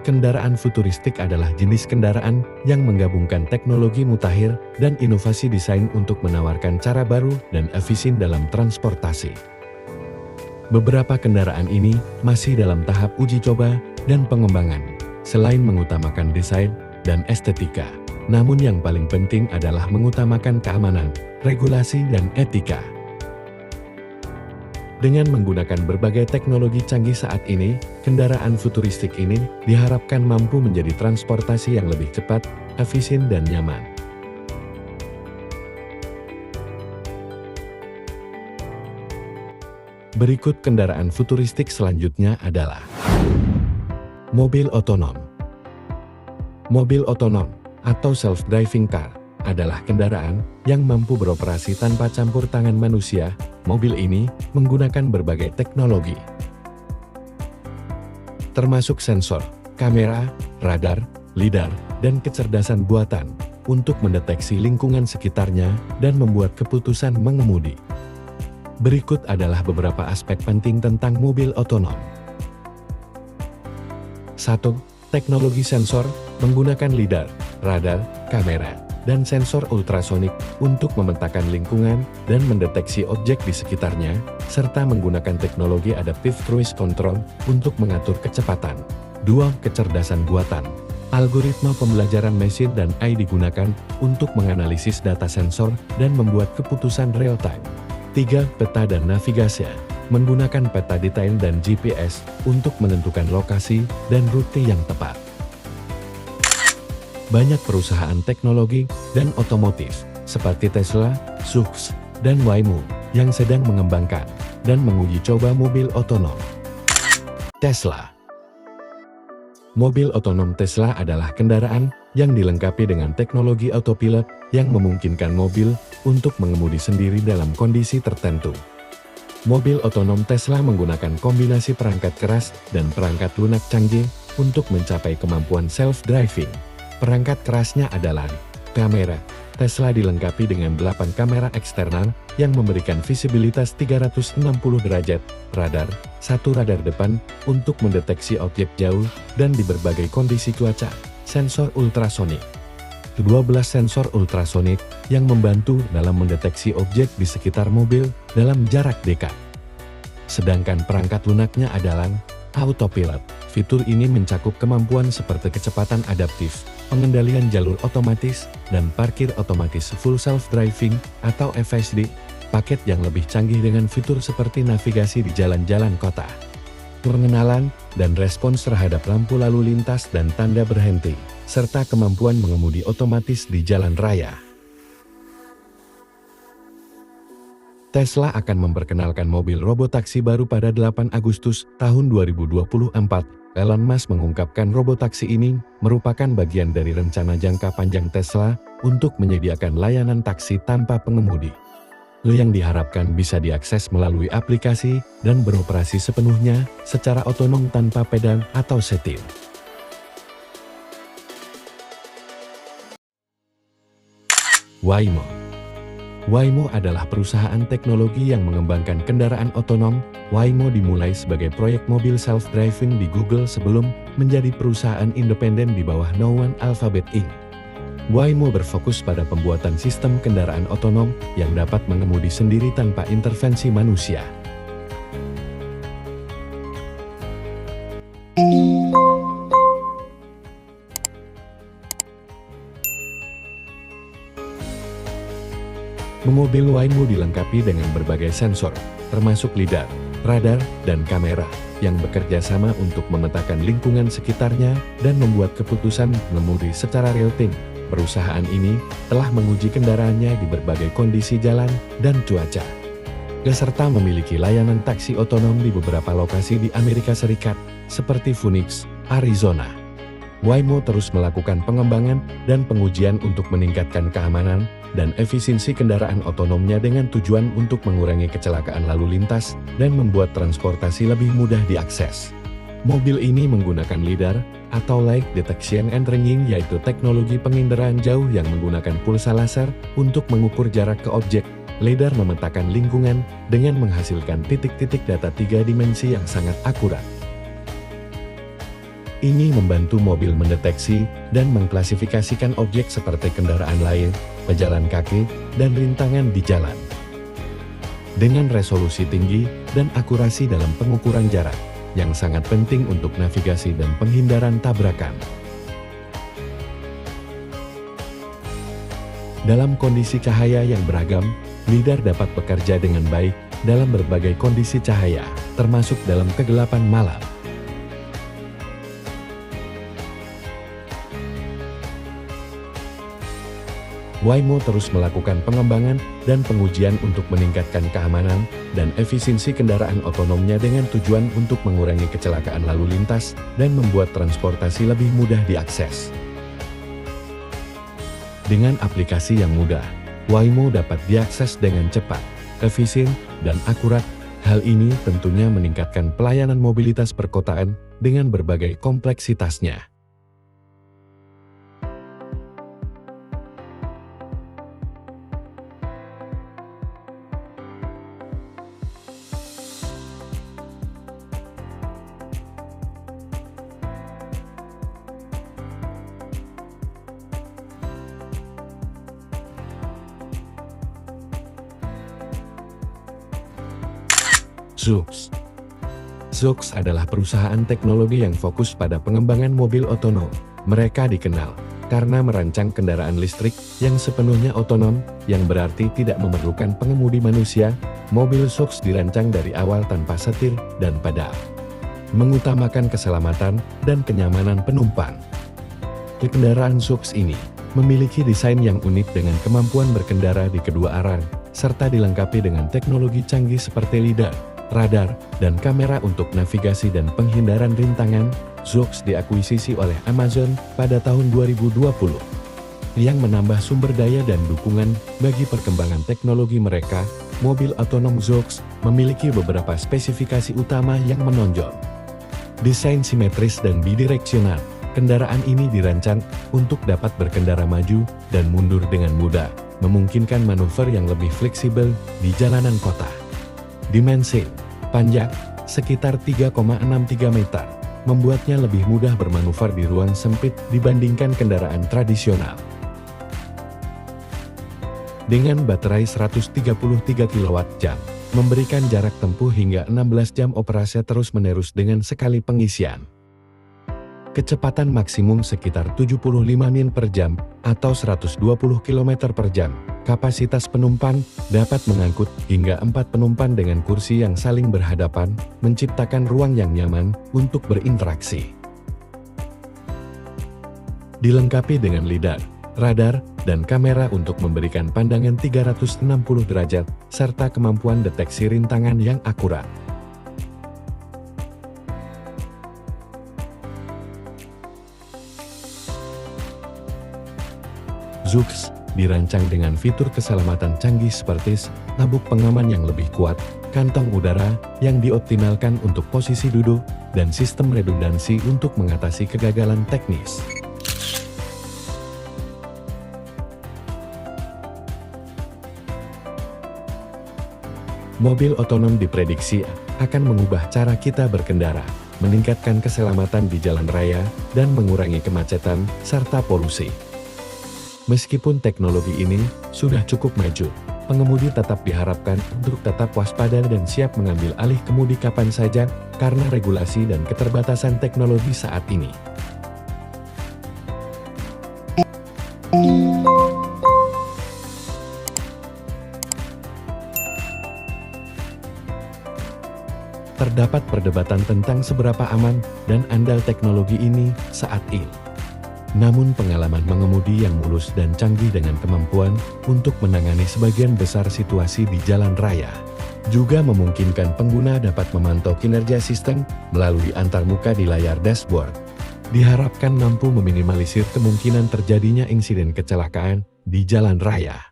Kendaraan futuristik adalah jenis kendaraan yang menggabungkan teknologi mutakhir dan inovasi desain untuk menawarkan cara baru dan efisien dalam transportasi. Beberapa kendaraan ini masih dalam tahap uji coba dan pengembangan, selain mengutamakan desain dan estetika. Namun yang paling penting adalah mengutamakan keamanan, regulasi, dan etika. Dengan menggunakan berbagai teknologi canggih saat ini, kendaraan futuristik ini diharapkan mampu menjadi transportasi yang lebih cepat, efisien, dan nyaman. Berikut kendaraan futuristik selanjutnya adalah mobil otonom. Mobil otonom atau self-driving car adalah kendaraan yang mampu beroperasi tanpa campur tangan manusia. Mobil ini menggunakan berbagai teknologi, termasuk sensor, kamera, radar, lidar, dan kecerdasan buatan untuk mendeteksi lingkungan sekitarnya dan membuat keputusan mengemudi. Berikut adalah beberapa aspek penting tentang mobil otonom. 1. Teknologi sensor menggunakan lidar, radar, kamera, dan sensor ultrasonik untuk memetakan lingkungan dan mendeteksi objek di sekitarnya, serta menggunakan teknologi adaptive cruise control untuk mengatur kecepatan. 2. Kecerdasan buatan. Algoritma pembelajaran mesin dan AI digunakan untuk menganalisis data sensor dan membuat keputusan real-time. 3. Peta dan navigasi. Menggunakan peta detail dan GPS untuk menentukan lokasi dan rute yang tepat. Banyak perusahaan teknologi dan otomotif, seperti Tesla, Zoox, dan Waymo, yang sedang mengembangkan dan menguji coba mobil otonom. Tesla. Mobil otonom Tesla adalah kendaraan yang dilengkapi dengan teknologi autopilot yang memungkinkan mobil untuk mengemudi sendiri dalam kondisi tertentu. Mobil otonom Tesla menggunakan kombinasi perangkat keras dan perangkat lunak canggih untuk mencapai kemampuan self-driving. Perangkat kerasnya adalah kamera. Tesla dilengkapi dengan 8 kamera eksternal yang memberikan visibilitas 360 derajat, radar, 1 radar depan untuk mendeteksi objek jauh dan di berbagai kondisi cuaca, sensor ultrasonik. 12 sensor ultrasonik yang membantu dalam mendeteksi objek di sekitar mobil dalam jarak dekat. Sedangkan perangkat lunaknya adalah autopilot. Fitur ini mencakup kemampuan seperti kecepatan adaptif, pengendalian jalur otomatis, dan parkir otomatis full self-driving atau FSD, paket yang lebih canggih dengan fitur seperti navigasi di jalan-jalan kota, pengenalan dan respons terhadap lampu lalu lintas dan tanda berhenti, serta kemampuan mengemudi otomatis di jalan raya. Tesla akan memperkenalkan mobil robotaksi baru pada 8 Agustus tahun 2024. Elon Musk mengungkapkan robotaksi ini merupakan bagian dari rencana jangka panjang Tesla untuk menyediakan layanan taksi tanpa pengemudi, yang diharapkan bisa diakses melalui aplikasi dan beroperasi sepenuhnya secara otonom tanpa pedal atau setir. Waymo. Waymo adalah perusahaan teknologi yang mengembangkan kendaraan otonom. Waymo dimulai sebagai proyek mobil self-driving di Google sebelum menjadi perusahaan independen di bawah naungan Alphabet Inc. Waymo berfokus pada pembuatan sistem kendaraan otonom yang dapat mengemudi sendiri tanpa intervensi manusia. Mobil Waymo dilengkapi dengan berbagai sensor, termasuk lidar, radar, dan kamera, yang bekerja sama untuk memetakan lingkungan sekitarnya dan membuat keputusan mengemudi secara real-time. Perusahaan ini telah menguji kendaraannya di berbagai kondisi jalan dan cuaca, serta memiliki layanan taksi otonom di beberapa lokasi di Amerika Serikat, seperti Phoenix, Arizona. Waymo terus melakukan pengembangan dan pengujian untuk meningkatkan keamanan dan efisiensi kendaraan otonomnya dengan tujuan untuk mengurangi kecelakaan lalu lintas dan membuat transportasi lebih mudah diakses. Mobil ini menggunakan lidar atau light detection and tracking, yaitu teknologi penginderaan jauh yang menggunakan pulsa laser untuk mengukur jarak ke objek. Lidar memetakan lingkungan dengan menghasilkan titik-titik data 3 dimensi yang sangat akurat. Ini membantu mobil mendeteksi dan mengklasifikasikan objek seperti kendaraan lain, pejalan kaki, dan rintangan di jalan. Dengan resolusi tinggi dan akurasi dalam pengukuran jarak, yang sangat penting untuk navigasi dan penghindaran tabrakan. Dalam kondisi cahaya yang beragam, LiDAR dapat bekerja dengan baik dalam berbagai kondisi cahaya, termasuk dalam kegelapan malam. Waymo terus melakukan pengembangan dan pengujian untuk meningkatkan keamanan dan efisiensi kendaraan otonomnya dengan tujuan untuk mengurangi kecelakaan lalu lintas dan membuat transportasi lebih mudah diakses. Dengan aplikasi yang mudah, Waymo dapat diakses dengan cepat, efisien, dan akurat. Hal ini tentunya meningkatkan pelayanan mobilitas perkotaan dengan berbagai kompleksitasnya. Zoox. Zoox adalah perusahaan teknologi yang fokus pada pengembangan mobil otonom. Mereka dikenal karena merancang kendaraan listrik yang sepenuhnya otonom, yang berarti tidak memerlukan pengemudi manusia. Mobil Zoox dirancang dari awal tanpa setir dan pedal, mengutamakan keselamatan dan kenyamanan penumpang. Kendaraan Zoox ini memiliki desain yang unik dengan kemampuan berkendara di kedua arah, serta dilengkapi dengan teknologi canggih seperti LiDAR, radar, dan kamera untuk navigasi dan penghindaran rintangan. Zoox diakuisisi oleh Amazon pada tahun 2020, yang menambah sumber daya dan dukungan bagi perkembangan teknologi mereka. Mobil otonom Zoox memiliki beberapa spesifikasi utama yang menonjol. Desain simetris dan bidireksional, kendaraan ini dirancang untuk dapat berkendara maju dan mundur dengan mudah, memungkinkan manuver yang lebih fleksibel di jalanan kota. Dimensi panjang sekitar 3,63 meter, membuatnya lebih mudah bermanuver di ruang sempit dibandingkan kendaraan tradisional. Dengan baterai 133 kWh, memberikan jarak tempuh hingga 16 jam operasi terus-menerus dengan sekali pengisian. Kecepatan maksimum sekitar 75 mil per jam atau 120 km per jam. Kapasitas penumpang dapat mengangkut hingga 4 penumpang dengan kursi yang saling berhadapan, menciptakan ruang yang nyaman untuk berinteraksi. Dilengkapi dengan LiDAR, radar, dan kamera untuk memberikan pandangan 360 derajat, serta kemampuan deteksi rintangan yang akurat. Zoox dirancang dengan fitur keselamatan canggih seperti sabuk pengaman yang lebih kuat, kantong udara yang dioptimalkan untuk posisi duduk, dan sistem redundansi untuk mengatasi kegagalan teknis. Mobil otonom diprediksi akan mengubah cara kita berkendara, meningkatkan keselamatan di jalan raya, dan mengurangi kemacetan serta polusi. Meskipun teknologi ini sudah cukup maju, pengemudi tetap diharapkan untuk tetap waspada dan siap mengambil alih kemudi kapan saja karena regulasi dan keterbatasan teknologi saat ini. Terdapat perdebatan tentang seberapa aman dan andal teknologi ini saat ini. Namun pengalaman mengemudi yang mulus dan canggih dengan kemampuan untuk menangani sebagian besar situasi di jalan raya juga memungkinkan pengguna dapat memantau kinerja sistem melalui antarmuka di layar dashboard. Diharapkan mampu meminimalisir kemungkinan terjadinya insiden kecelakaan di jalan raya.